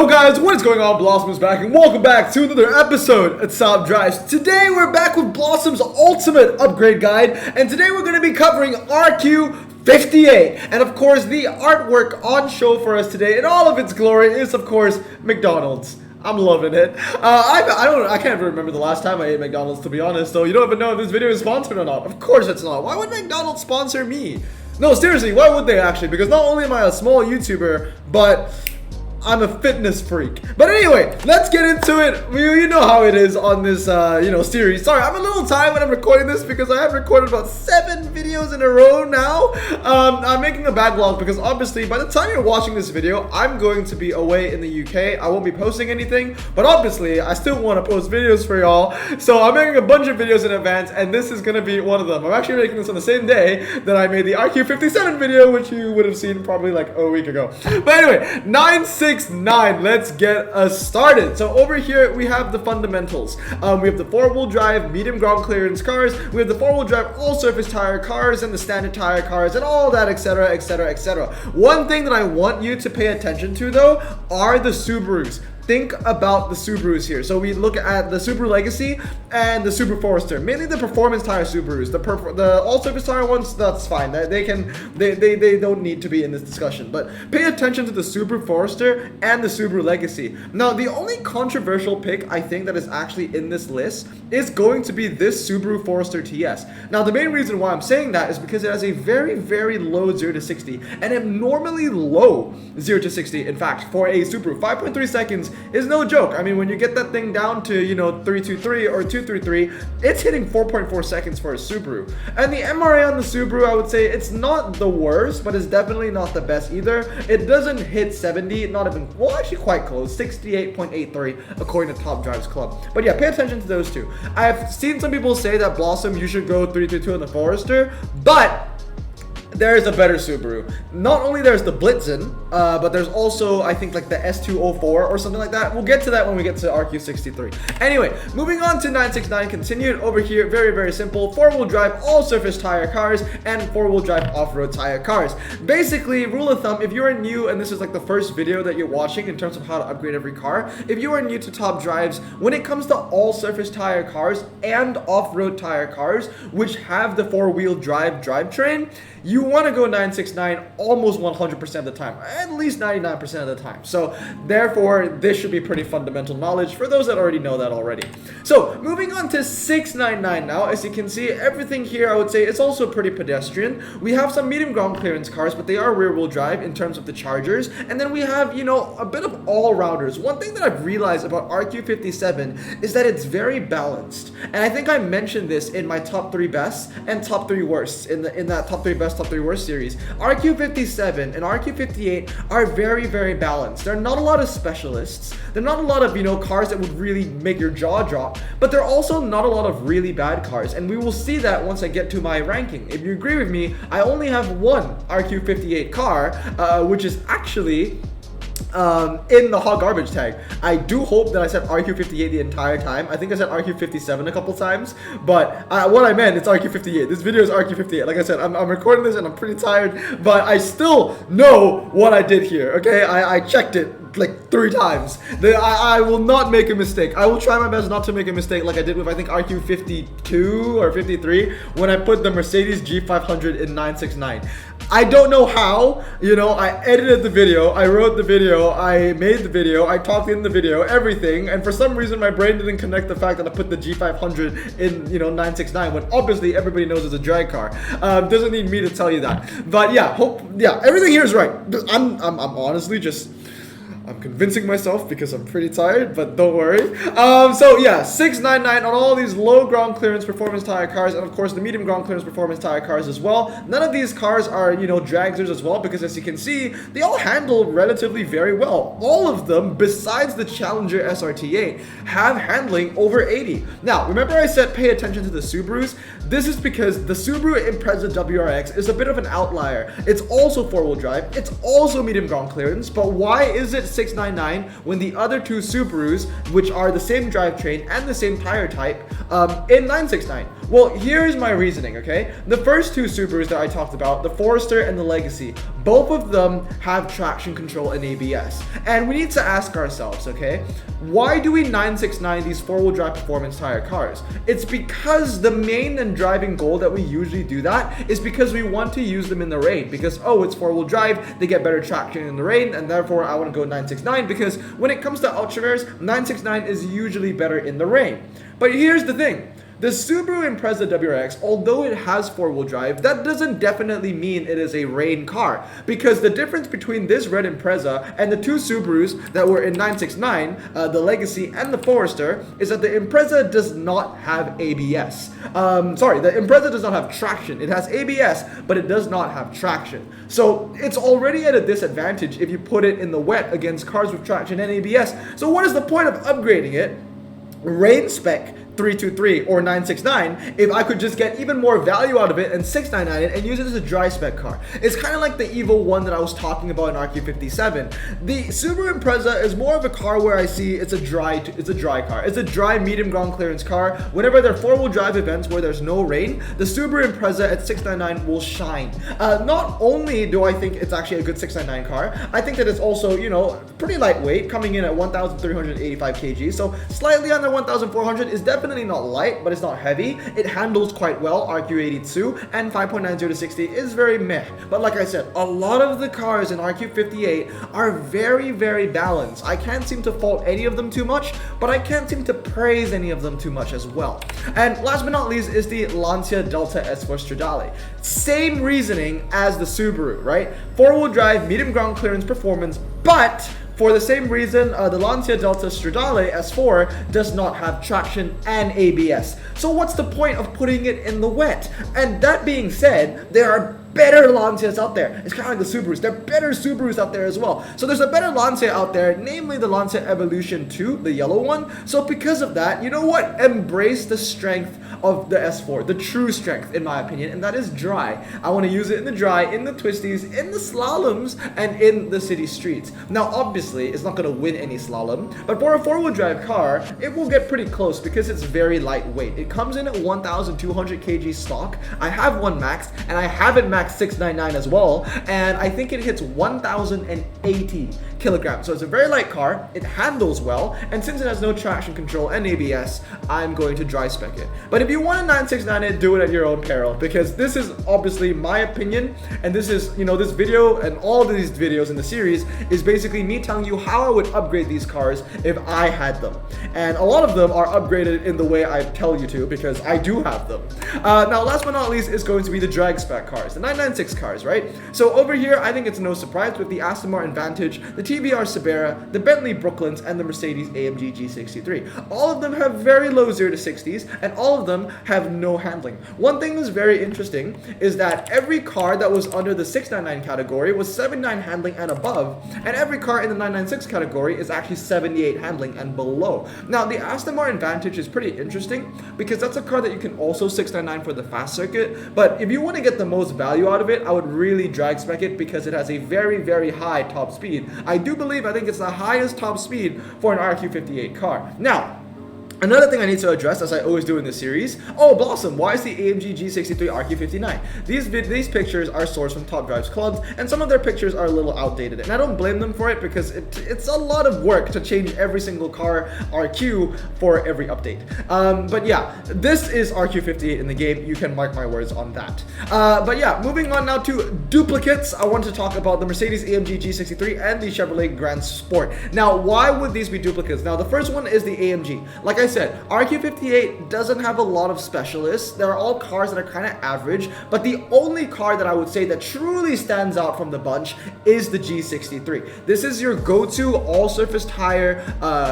Yo guys, what is going on? Blossom is back and welcome back to another episode at Top Drives. Today we're back with Blossom's Ultimate Upgrade Guide, and today we're going to be covering RQ58. And of course, the artwork on show for us today in all of its glory is of course McDonald's. I'm loving it. I can't even remember the last time I ate McDonald's, to be honest, so you don't even know if this video is sponsored or not. Of course it's not. Why would McDonald's sponsor me? No, seriously, why would they actually? Because not only am I a small YouTuber, but I'm a fitness freak. But anyway, let's get into it. You know how it is on this, series. Sorry, I'm a little tired when I'm recording this because I have recorded about 7 videos in a row now. I'm making a bad vlog because obviously by the time you're watching this video, I'm going to be away in the UK. I won't be posting anything, but obviously I still want to post videos for y'all. So I'm making a bunch of videos in advance, and this is going to be one of them. I'm actually making this on the same day that I made the RQ57 video, which you would have seen probably like a week ago. But anyway, 969, let's get us started. So over here we have the fundamentals. We have the 4-wheel drive medium ground clearance cars, we have the 4-wheel drive all surface tire cars, and the standard tire cars, and all that, etc, etc, etc. One thing that I want you to pay attention to though are the Subarus. Think about the Subarus here. So we look at the Subaru Legacy and the Subaru Forester, mainly the performance tire Subarus. The all-surface tire ones, that's fine. They don't need to be in this discussion. But pay attention to the Subaru Forester and the Subaru Legacy. Now, the only controversial pick I think that is actually in this list is going to be this Subaru Forester TS. Now, the main reason why I'm saying that is because it has a very, very low 0 to 60, and abnormally low 0 to 60. In fact, for a Subaru, 5.3 seconds is no joke. I mean, when you get that thing down to, 323 or 233, it's hitting 4.4 seconds for a Subaru. And the MRA on the Subaru, I would say it's not the worst, but it's definitely not the best either. It doesn't hit 70, not even, well, actually quite close, 68.83 according to Top Drives Club. But yeah, pay attention to those two. I've seen some people say that Blossom, you should go 322 on the Forester, but there's a better Subaru. Not only there's the Blitzen, but there's also, I think, like the S204 or something like that. We'll get to that when we get to RQ63. Anyway, moving on to 969, continued over here. Very, very simple. 4-wheel drive, all surface tire cars, and 4-wheel drive off-road tire cars. Basically, rule of thumb, if you are new, and this is like the first video that you're watching in terms of how to upgrade every car, if you are new to Top Drives, when it comes to all surface tire cars and off-road tire cars, which have the 4-wheel drive drivetrain, you want to go 969 almost 100% of the time, at least 99% of the time. So therefore, this should be pretty fundamental knowledge for those that already know that already. So moving on to 699 now, as you can see, everything here I would say it's also pretty pedestrian. We have some medium ground clearance cars, but they are rear wheel drive in terms of the Chargers. And then we have, a bit of all-rounders. One thing that I've realized about RQ57 is that it's very balanced. And I think I mentioned this in my top 3 bests and top 3 worsts in that top 3 best, top 3 worst series. RQ57 and RQ58 are very, very balanced. There are not a lot of specialists. There are not a lot of, cars that would really make your jaw drop, but there are also not a lot of really bad cars, and we will see that once I get to my ranking. If you agree with me, I only have one RQ58 car, which is actually in the hot garbage tag. I do hope that I said RQ58 the entire time. I think I said RQ57 a couple times, but what I meant, it's RQ58. This video is RQ58. Like I said, I'm recording this and I'm pretty tired, but I still know what I did here, okay? I checked it like 3 times. I will not make a mistake. I will try my best not to make a mistake like I did with, I think, RQ52 or 53 when I put the Mercedes G500 in 969. I don't know how, I edited the video, I wrote the video, I made the video, I talked in the video, everything, and for some reason my brain didn't connect the fact that I put the G500 in, 969, when obviously everybody knows it's a drag car. Doesn't need me to tell you that. But yeah, everything here is right. I'm honestly just, I'm convincing myself because I'm pretty tired, but don't worry. So yeah, 699 on all these low ground clearance performance tire cars, and of course the medium ground clearance performance tire cars as well. None of these cars are, dragsters as well, because as you can see, they all handle relatively very well. All of them, besides the Challenger SRT8, have handling over 80. Now, remember I said pay attention to the Subarus? This is because the Subaru Impreza WRX is a bit of an outlier. It's also 4-wheel drive, it's also medium ground clearance, but why is it 699 when the other 2 Subarus, which are the same drivetrain and the same tire type, in 969? Well, here's my reasoning, okay? The first two Subarus that I talked about, the Forester and the Legacy, both of them have traction control and ABS. And we need to ask ourselves, okay, why do we 969 these four-wheel drive performance tire cars? It's because the main and driving goal that we usually do that is because we want to use them in the rain. Because, oh, it's four-wheel drive, they get better traction in the rain, and therefore I want to go 969 because when it comes to Ultraverse, 969 is usually better in the rain. But here's the thing. The Subaru Impreza WRX, although it has four-wheel drive, that doesn't definitely mean it is a rain car. Because the difference between this red Impreza and the two Subarus that were in 969, the Legacy and the Forester, is that the Impreza does not have ABS. The Impreza does not have traction. It has ABS, but it does not have traction. So it's already at a disadvantage if you put it in the wet against cars with traction and ABS. So what is the point of upgrading it? Rain spec 323 or 969 if I could just get even more value out of it and 699 it and use it as a dry spec car. It's kind of like the Evo 1 that I was talking about in RQ57. The Subaru Impreza is more of a car where I see it's a dry car. It's a dry medium ground clearance car. Whenever there are four-wheel drive events where there's no rain, the Subaru Impreza at 699 will shine. Not only do I think it's actually a good 699 car, I think that it's also, you know, pretty lightweight, coming in at 1,385 kg, so slightly under 1,400 is definitely not light, but it's not heavy. It handles quite well, RQ82, and 5.90 to 60 is very meh. But like I said, a lot of the cars in RQ58 are very, very balanced. I can't seem to fault any of them too much, but I can't seem to praise any of them too much as well. And last but not least is the Lancia Delta S4 Stradale. Same reasoning as the Subaru, right? Four-wheel drive, medium ground clearance performance, but for the same reason, the Lancia Delta Stradale S4 does not have traction and ABS. So what's the point of putting it in the wet? And that being said, there are better Lancias out there. It's kind of like the Subarus. There are better Subarus out there as well. So there's a better Lancia out there, namely the Lancia Evolution 2, the yellow one. So because of that, you know what? Embrace the strength of the S4, the true strength in my opinion, and that is dry. I want to use it in the dry, in the twisties, in the slaloms, and in the city streets. Now obviously, it's not going to win any slalom, but for a four-wheel drive car, it will get pretty close because it's very lightweight. It comes in at 1,200 kg stock. I have one maxed, and I have it maxed 699 as well, and I think it hits 1,080 kilograms. So it's a very light car, it handles well, and since it has no traction control and ABS, I'm going to dry spec it. But if you want a 969 it, do it at your own peril, because this is obviously my opinion, and this is, you know, this video and all of these videos in the series is basically me telling you how I would upgrade these cars if I had them. And a lot of them are upgraded in the way I tell you to, because I do have them. Now last but not least is going to be the drag spec cars, the 996 cars, right? So over here, I think it's no surprise with the Aston Martin Vantage, the TVR Sibera, the Bentley Brooklyns, and the Mercedes AMG G63. All of them have very low 0 to 60s, and all of them have no handling. One thing that's very interesting is that every car that was under the 699 category was 79 handling and above, and every car in the 996 category is actually 78 handling and below. Now, the Aston Martin Vantage is pretty interesting because that's a car that you can also 699 for the fast circuit, but if you want to get the most value out of it, I would really drag spec it because it has a very, very high top speed. I think it's the highest top speed for an RQ58 car. Now, another thing I need to address, as I always do in this series, oh Blossom, why is the AMG G63 RQ59? These pictures are sourced from Top Drives clubs, and some of their pictures are a little outdated, and I don't blame them for it because it's a lot of work to change every single car RQ for every update. But yeah, this is RQ58 in the game, you can mark my words on that. But yeah, moving on now to duplicates, I want to talk about the Mercedes AMG G63 and the Chevrolet Grand Sport. Now, why would these be duplicates? Now, the first one is the AMG. Like I said, RQ58 doesn't have a lot of specialists. They're all cars that are kind of average, but the only car that I would say that truly stands out from the bunch is the G63. This is your go-to all-surface tire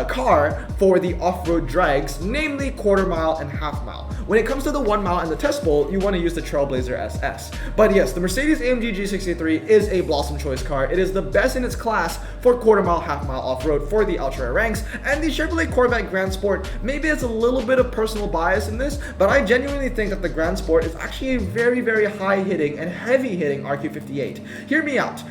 car for the off-road drags, namely quarter mile and half mile. When it comes to the 1 mile and the test bowl, you want to use the Trailblazer SS. But yes, the Mercedes AMG G63 is a Blossom choice car. It is the best in its class for quarter mile, half mile off-road for the ultra ranks, and the Chevrolet Corvette Grand Sport maybe it's a little bit of personal bias in this, but I genuinely think that the Grand Sport is actually a very, very high hitting and heavy hitting RQ58. Hear me out.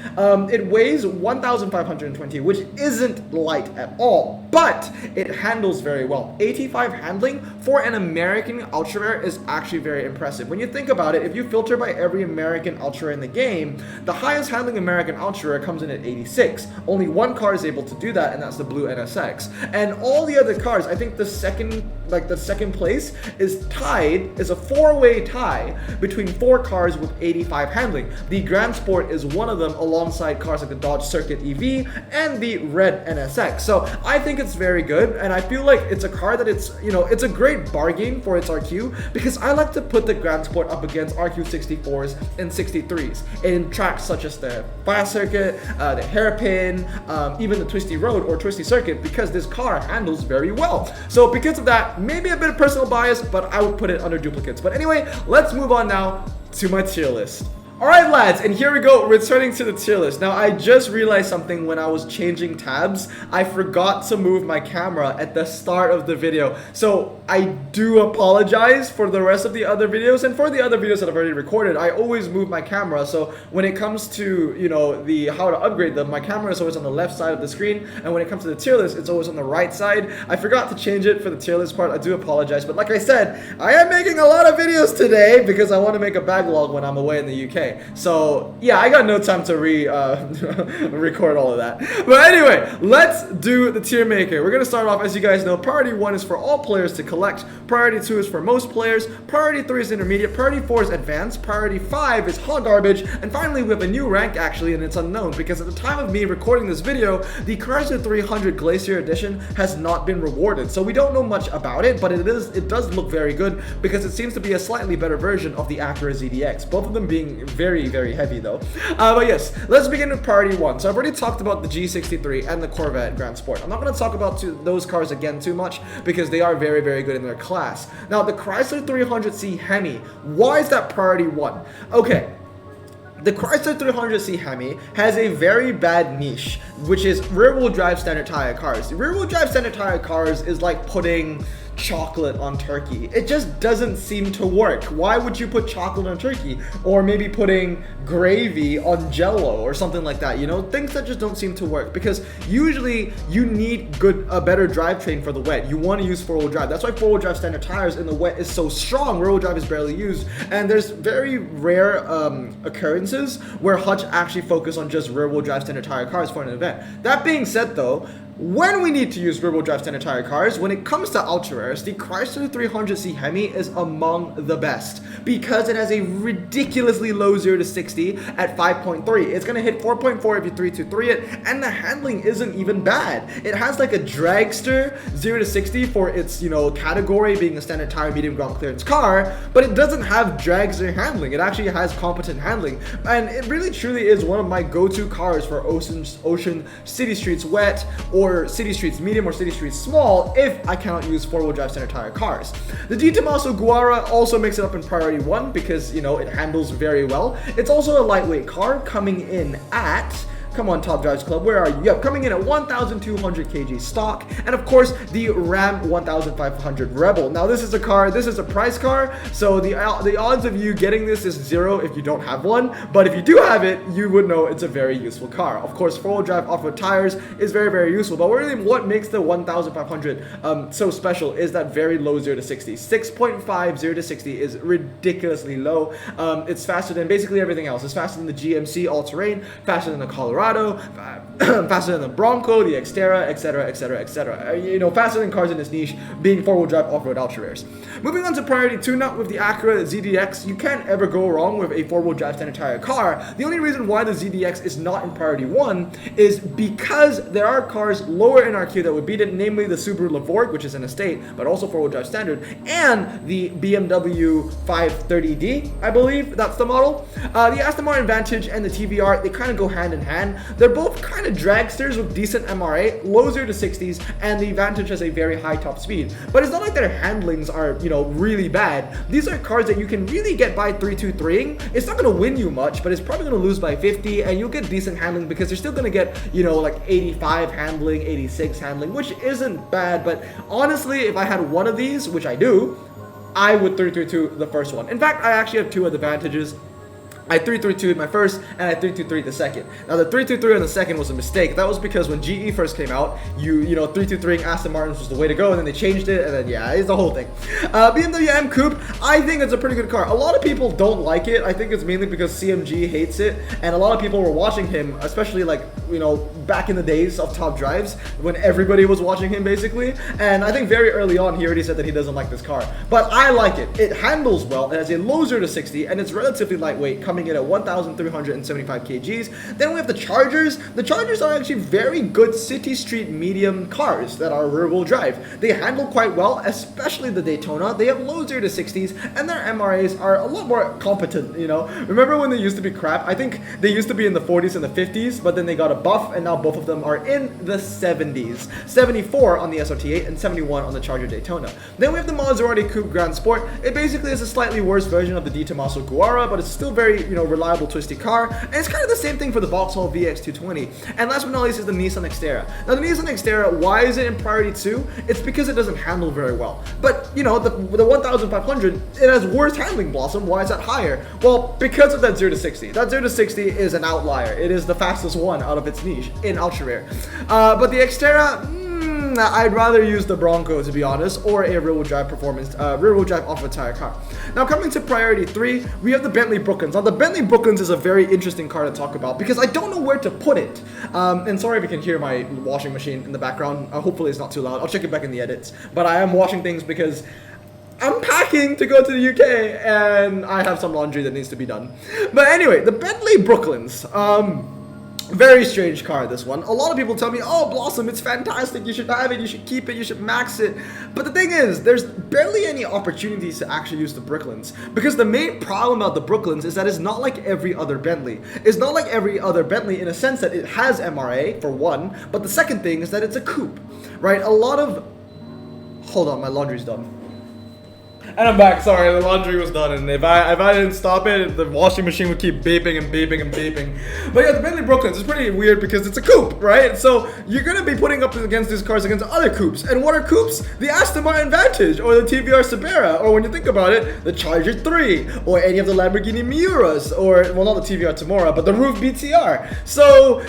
It weighs 1,520, which isn't light at all, but it handles very well. 85 handling for an American ultra rare is actually very impressive. When you think about it, if you filter by every American ultra rare in the game, the highest handling American ultra rare comes in at 86. Only one car is able to do that, and that's the blue NSX. And all the other cars, I think the second place is a four-way tie between 4 cars with 85 handling. The Grand Sport is one of them, alongside cars like the Dodge Circuit EV and the red NSX. So I think it's very good, and I feel like it's a car that it's a great bargain for its RQ, because I like to put the Grand Sport up against RQ64s and 63s in tracks such as the fast circuit, the hairpin, even the twisty road or twisty circuit, because this car handles very well. So because of that, maybe a bit of personal bias, but I would put it under duplicates. But anyway, let's move on now to my tier list. Alright lads, and here we go, returning to the tier list. Now I just realized something when I was changing tabs. I forgot to move my camera at the start of the video. So I do apologize for the rest of the other videos, and for the other videos that I've already recorded, I always move my camera. So when it comes to, the how to upgrade them, my camera is always on the left side of the screen, and when it comes to the tier list, it's always on the right side. I forgot to change it for the tier list part. I do apologize, but like I said, I am making a lot of videos today because I want to make a backlog when I'm away in the UK. So yeah, I got no time to record all of that. But anyway, let's do the tier maker. We're gonna start off, as you guys know, priority 1 is for all players to collect, priority 2 is for most players, priority 3 is intermediate, priority 4 is advanced, priority 5 is hot garbage, and finally we have a new rank actually, and it's unknown, because at the time of me recording this video, the Chrysler 300 Glacier Edition has not been rewarded, so we don't know much about it, but it does look very good, because it seems to be a slightly better version of the Acura ZDX, both of them being very, very heavy though. But yes, let's begin with priority 1. So I've already talked about the G63 and the Corvette Grand Sport. I'm not going to talk about those cars again too much, because they are very, very good in their class. Now the Chrysler 300C Hemi, why is that priority 1? Okay, the Chrysler 300C Hemi has a very bad niche, which is rear-wheel drive standard tire cars. Rear-wheel drive standard tire cars is like putting chocolate on turkey. It just doesn't seem to work. Why would you put chocolate on turkey? Or maybe putting gravy on jello or something like that, things that just don't seem to work, because usually you need a better drivetrain for the wet. You want to use four-wheel drive. That's why four-wheel drive standard tires in the wet is so strong. Rear-wheel drive is barely used, and there's very rare occurrences where Hutch actually focus on just rear-wheel drive standard tire cars for an event. That being said though, when we need to use rear-wheel drive standard tire cars, when it comes to ultra rares, the Chrysler 300C Hemi is among the best, because it has a ridiculously low 0 to 60 at 5.3. It's going to hit 4.4 if you 323 it, and the handling isn't even bad. It has like a dragster 0 to 60 for its, category being a standard tire medium ground clearance car, but it doesn't have dragster handling. It actually has competent handling, and it really truly is one of my go-to cars for ocean city streets wet, or city streets medium, or city streets small if I cannot use four-wheel drive standard tire cars. The Di Tommaso Guara also makes it up in priority 1 because, it handles very well. It's also a lightweight car, coming in at, come on, Top Drives Club, where are you? Yep, coming in at 1,200 kg stock, and of course the Ram 1500 Rebel. Now this is a price car, so the odds of you getting this is 0 if you don't have one, but if you do have it, you would know it's a very useful car. Of course, four-wheel drive off-road tires is very, very useful, but really what makes the 1500 so special is that very low 0 to 60. 6.5 0 to 60 is ridiculously low. It's faster than basically everything else. It's faster than the GMC all-terrain, faster than the Colorado, faster than the Bronco, the Xterra, etc., etc., etc. Faster than cars in this niche, being four-wheel drive off-road ultra rares. Moving on to priority 2 now with the Acura ZDX, you can't ever go wrong with a four-wheel drive standard tire car. The only reason why the ZDX is not in priority 1 is because there are cars lower in RQ that would beat it, namely the Subaru Levorg, which is an estate, but also four-wheel drive standard, and the BMW 530D, I believe that's the model. The Aston Martin Vantage and the TVR, they kind of go hand in hand. They're both kind of dragsters with decent MRA, low 0 to 60s, and the Vantage has a very high top speed. But it's not like their handlings are, really bad. These are cars that you can really get by 323ing. It's not going to win you much, but it's probably going to lose by 50, and you'll get decent handling because they're still going to get, like 85 handling, 86 handling, which isn't bad. But honestly, if I had one of these, which I do, I would 332 the first one. In fact, I actually have two advantages. I 332 my first, and I 323 the second. Now the 323 on the second was a mistake. That was because when GE first came out, 323ing Aston Martins was the way to go, and then they changed it, and then yeah, it's the whole thing. BMW M Coupe, I think it's a pretty good car. A lot of people don't like it. I think it's mainly because CMG hates it, and a lot of people were watching him, especially like back in the days of Top Drives when everybody was watching him basically. And I think very early on he already said that he doesn't like this car, but I like it. It handles well. It has a low 0 to 60, and it's relatively lightweight, coming in at 1,375 kgs. Then we have the Chargers. The Chargers are actually very good city street medium cars that are rear-wheel drive. They handle quite well, especially the Daytona. They have low 0 to 60s, and their MRAs are a lot more competent. Remember when they used to be crap? I think they used to be in the 40s and the 50s, but then they got a buff, and now both of them are in the 70s. 74 on the SRT8 and 71 on the Charger Daytona. Then we have the Maserati Coupe Grand Sport. It basically is a slightly worse version of the Di Tommaso Guara, but it's still very reliable, twisty car, and it's kind of the same thing for the Vauxhall VX220. And last but not least is the Nissan Xterra. Now the Nissan Xterra, why is it in priority 2? It's because it doesn't handle very well. But the 1500, it has worse handling, Blossom. Why is that higher? Well, because of that 0 to 60. That 0 to 60 is an outlier. It is the fastest one out of its niche in ultra rare. But the Xterra, I'd rather use the Bronco, to be honest, or a rear-wheel drive off-road tire car. Now coming to priority 3, we have the Bentley Brooklyns. Now the Bentley Brooklyns is a very interesting car to talk about because I don't know where to put it. And sorry if you can hear my washing machine in the background. Hopefully it's not too loud. I'll check it back in the edits. But I am washing things because I'm packing to go to the UK and I have some laundry that needs to be done. But anyway, the Bentley Brooklyns. Very strange car, this one. A lot of people tell me, oh, Blossom, it's fantastic, you should have it, you should keep it, you should max it. But the thing is, there's barely any opportunities to actually use the Brooklyns. Because the main problem about the Brooklyns is that it's not like every other Bentley. It's not like every other Bentley in a sense that it has MRA, for one. But the second thing is that it's a coupe, right? Hold on, my laundry's done. And I'm back. Sorry, the laundry was done, and if I didn't stop it, the washing machine would keep beeping and beeping and beeping. But yeah, the Bentley Brooklyns is pretty weird because it's a coupe, right? So you're gonna be putting up against these cars against other coupes. And what are coupes? The Aston Martin Vantage or the TVR Sabera, or when you think about it, the Charger 3, or any of the Lamborghini Miuras, or well, not the TVR Tamora, but the Roof BTR. So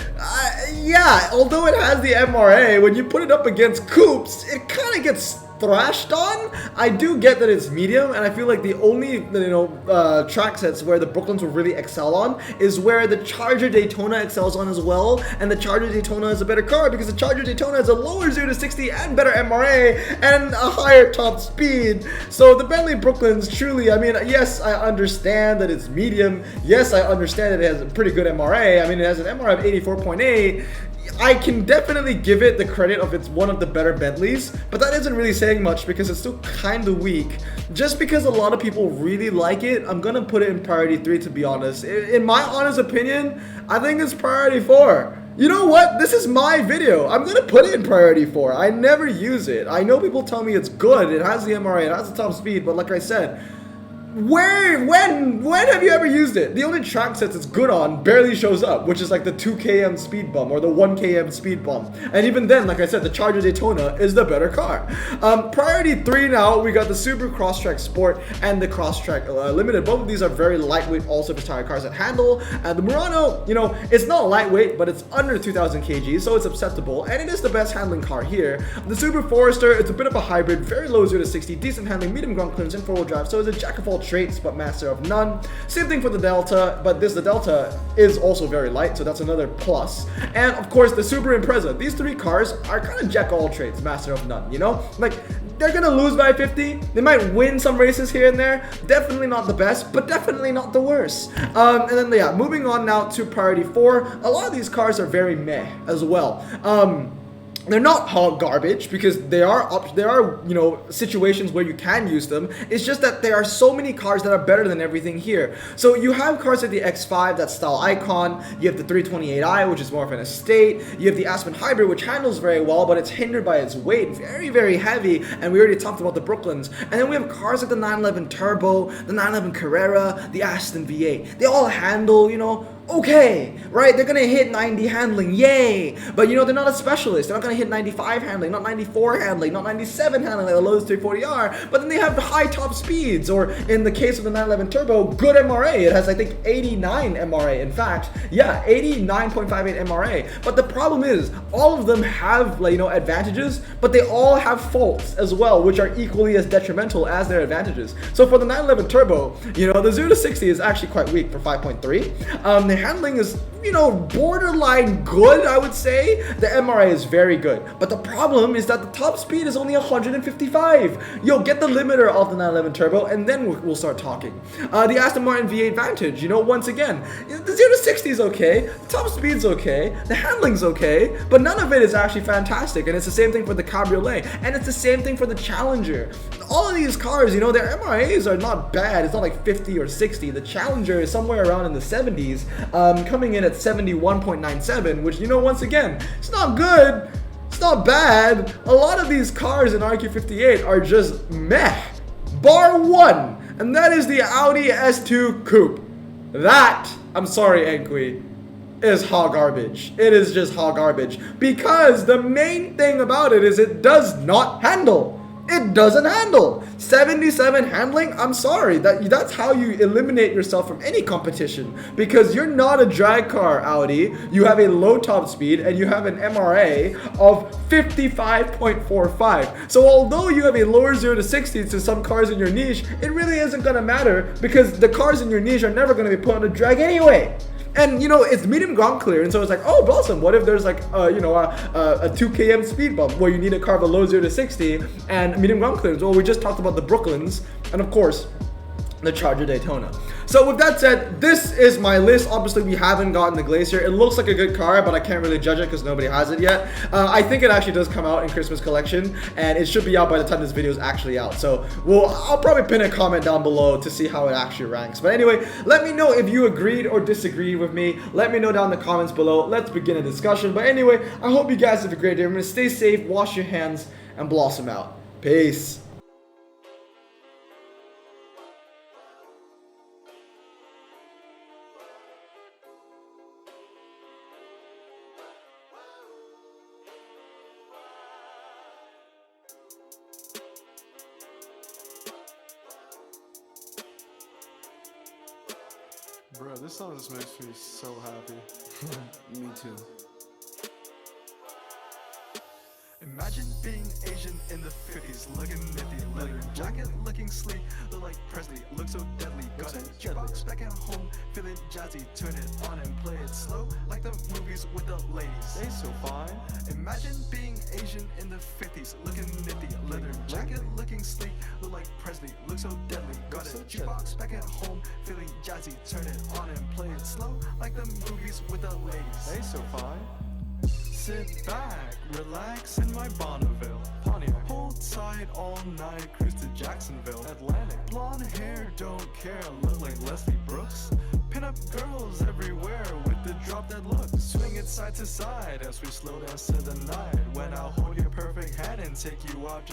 yeah, although it has the MRA, when you put it up against coupes, it kind of gets thrashed on. I do get that it's medium, and I feel like the only track sets where the Brooklyns will really excel on is where the Charger Daytona excels on as well, and the Charger Daytona is a better car because the Charger Daytona has a lower 0 to 60 and better MRA and a higher top speed. So the Bentley Brooklyns, truly, I mean, yes, I understand that it's medium. Yes, I understand that it has a pretty good MRA. I mean, it has an MRA of 84.8. I can definitely give it the credit of it's one of the better Bentleys, but that isn't really saying much because it's still kind of weak. Just because a lot of people really like it, I'm gonna put it in priority 3, to be honest. In my honest opinion, I think it's priority 4. You know what? This is my video. I'm gonna put it in priority 4. I never use it. I know people tell me it's good, it has the MRA, it has the top speed, but like I said, when have you ever used it? The only track sets it's good on barely shows up, which is like the 2 km speed bump or the 1 km speed bump. And even then, like I said, the Charger Daytona is the better car. Priority 3 now, we got the Subaru Crosstrek Sport and the Crosstrek Limited. Both of these are very lightweight, all-surface tire cars that handle. The Murano, it's not lightweight, but it's under 2,000 kg, so it's acceptable, and it is the best handling car here. The Subaru Forester, it's a bit of a hybrid, very low 0 to 60, decent handling, medium ground clearance, and 4-wheel drive, so it's a jack of all traits but master of none. Same thing for the Delta, but the Delta is also very light, so that's another plus. And of course the Subaru Impreza. These 3 cars are kind of jack of all trades, master of none, like they're gonna lose by 50. They might win some races here and there. Definitely not the best, but definitely not the worst. And then yeah, moving on now to priority 4. A lot of these cars are very meh as well. they're not hot garbage because there are situations where you can use them. It's just that there are so many cars that are better than everything here. So you have cars like the X5, that's style icon. You have the 328i, which is more of an estate. You have the Aspen Hybrid, which handles very well, but it's hindered by its weight, very, very heavy. And we already talked about the Brooklyns. And then we have cars like the 911 Turbo, the 911 Carrera, the Aston V8. They all handle, okay, right? They're gonna hit 90 handling, yay! But they're not a specialist. They're not gonna hit 95 handling, not 94 handling, not 97 handling like the Lotus 340R. But then they have high top speeds, or in the case of the 911 Turbo, good MRA. It has, I think, 89 MRA. In fact, yeah, 89.58 MRA. But the problem is, all of them have advantages, but they all have faults as well, which are equally as detrimental as their advantages. So for the 911 Turbo, the 0 to 60 is actually quite weak for 5.3. The handling is, borderline good, I would say. The MRA is very good. But the problem is that the top speed is only 155. Get the limiter of the 911 Turbo, and then we'll start talking. The Aston Martin V8 Vantage, once again, the 0 to 60 is okay, the top speed's okay, the handling's okay, but none of it is actually fantastic. And it's the same thing for the Cabriolet, and it's the same thing for the Challenger. All of these cars, their MRAs are not bad. It's not like 50 or 60. The Challenger is somewhere around in the 70s, coming in at 71.97, which, once again, it's not good, it's not bad. A lot of these cars in RQ58 are just meh, bar one, and that is the Audi S2 Coupe. That, I'm sorry, Enqui, is hot garbage. It is just hot garbage, because the main thing about it is it does not handle. It doesn't handle. 77 handling, I'm sorry, that's how you eliminate yourself from any competition, because you're not a drag car, Audi. You have a low top speed and you have an MRA of 55.45. So although you have a lower 0 to 60 to some cars in your niche, it really isn't going to matter, because the cars in your niche are never going to be put on a drag anyway. And it's medium ground clearance, so it's like, oh, Blossom, what if there's like a 2 km speed bump where you need to carve a low 0 to 60 and medium ground clearance? Well, we just talked about the Brooklyns and of course the Charger Daytona. So with that said, this is my list. Obviously, we haven't gotten the Glacier. It looks like a good car, but I can't really judge it because nobody has it yet. I think it actually does come out in Christmas collection, and it should be out by the time this video is actually out. So I'll probably pin a comment down below to see how it actually ranks. But anyway, let me know if you agreed or disagreed with me. Let me know down in the comments below. Let's begin a discussion. But anyway, I hope you guys have a great day. Remember to stay safe, wash your hands, and Blossom out. Peace. Bro, this song just makes me so happy. Me too. Imagine being Asian in the 50s, looking nifty, leather jacket, looking sleek, look like Presley, look so deadly. Got a jukebox back at home, feeling jazzy, turn it on and play it slow, like the movies with the ladies. They so fine. Imagine being Asian in the 50s, looking nifty, leather jacket, looking sleek, look like Presley, look so deadly. Got a jukebox back at home, feeling jazzy, turn it on and play it slow, like the movies with the ladies. They so fine. Sit back, relax in my Bonneville, Pontiac. hold tight all night, cruise to Jacksonville, Atlantic. blonde hair, don't care, look like Leslie Brooks. Pin up girls everywhere with the drop dead look. Swing it side to side as we slow dance to the night, when I'll hold your perfect hand and take you out.